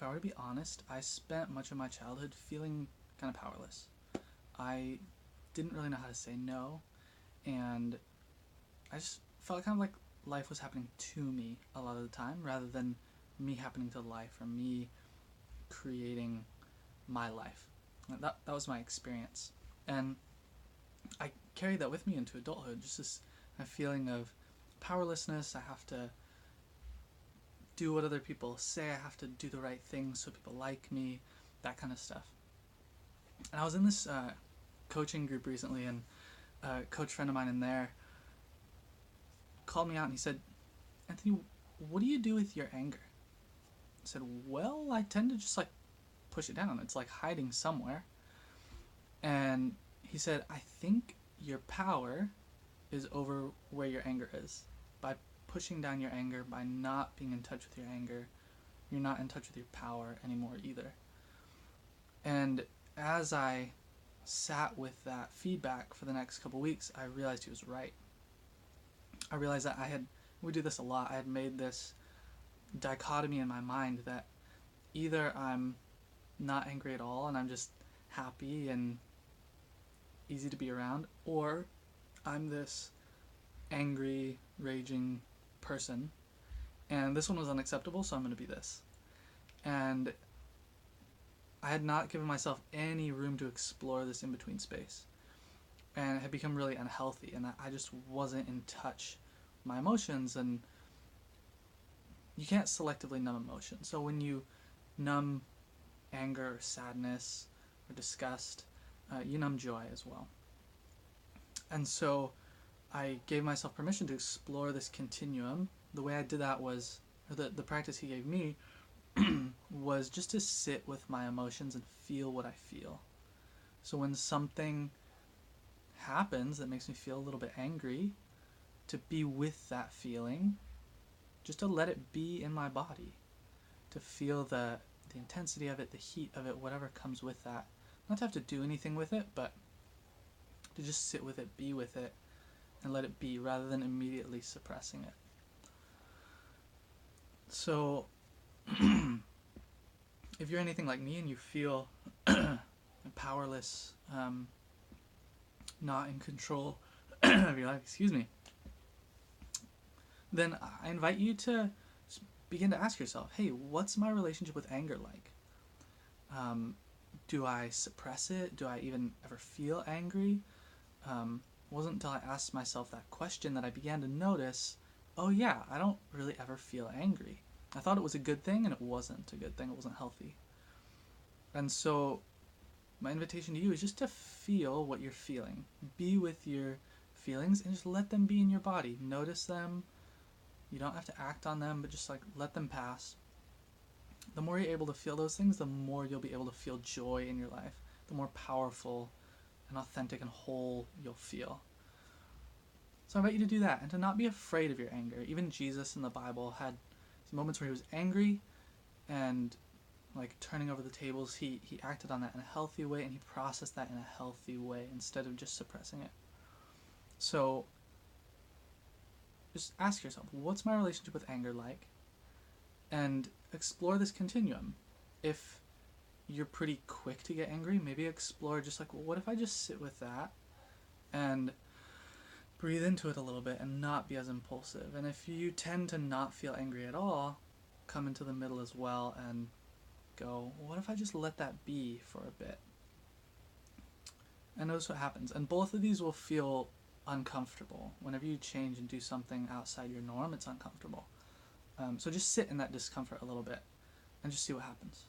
if I were to be honest, I spent much of my childhood feeling kind of powerless. I didn't really know how to say no, and I just felt kind of like life was happening to me a lot of the time rather than me happening to life or me creating my life. That was my experience. And I carried that with me into adulthood, just this feeling of powerlessness. I have to do what other people say, I have to do the right thing so people like me, that kind of stuff. And I was in this coaching group recently, and a coach friend of mine in there called me out and he said, Anthony, what do you do with your anger? I said, well, I tend to just like push it down. It's like hiding somewhere. And he said, I think your power is over where your anger is. By pushing down your anger, by not being in touch with your anger, you're not in touch with your power anymore either. And as I sat with that feedback for the next couple weeks, I realized he was right. I realized that we do this a lot, I had made this dichotomy in my mind that either I'm not angry at all and I'm just happy and easy to be around, or I'm this angry, raging person, and this one was unacceptable, so I'm going to be this. And I had not given myself any room to explore this in-between space, and it had become really unhealthy, and I just wasn't in touch with my emotions. And you can't selectively numb emotion, so when you numb anger or sadness or disgust, you numb joy as well. And so I gave myself permission to explore this continuum. The way I did that was, or the practice he gave me was just to sit with my emotions and feel what I feel. So when something happens that makes me feel a little bit angry, to be with that feeling, just to let it be in my body, to feel the intensity of it, the heat of it, whatever comes with that. Not to have to do anything with it, but to just sit with it, be with it, and let it be, rather than immediately suppressing it. So if you're anything like me and you feel powerless, not in control of your life, then I invite you to begin to ask yourself, hey, what's my relationship with anger like? Do I suppress it? Do I even ever feel angry? It wasn't until I asked myself that question that I began to notice, oh yeah, I don't really ever feel angry. I thought it was a good thing, and it wasn't a good thing. It wasn't healthy. And so my invitation to you is just to feel what you're feeling. Be with your feelings and just let them be in your body. Notice them. You don't have to act on them, but just like let them pass. The more you're able to feel those things, the more you'll be able to feel joy in your life. The more powerful and authentic and whole you'll feel. So I invite you to do that and to not be afraid of your anger. Even Jesus in the Bible had moments where he was angry and like turning over the tables. He acted on that in a healthy way, and he processed that in a healthy way instead of just suppressing it. So just ask yourself, what's my relationship with anger like? And explore this continuum. If you're pretty quick to get angry, maybe explore just like, well, what if I just sit with that and breathe into it a little bit and not be as impulsive? And if you tend to not feel angry at all, come into the middle as well and go, well, what if I just let that be for a bit? And notice what happens. And both of these will feel uncomfortable. Whenever you change and do something outside your norm, it's uncomfortable. So just sit in that discomfort a little bit and just see what happens.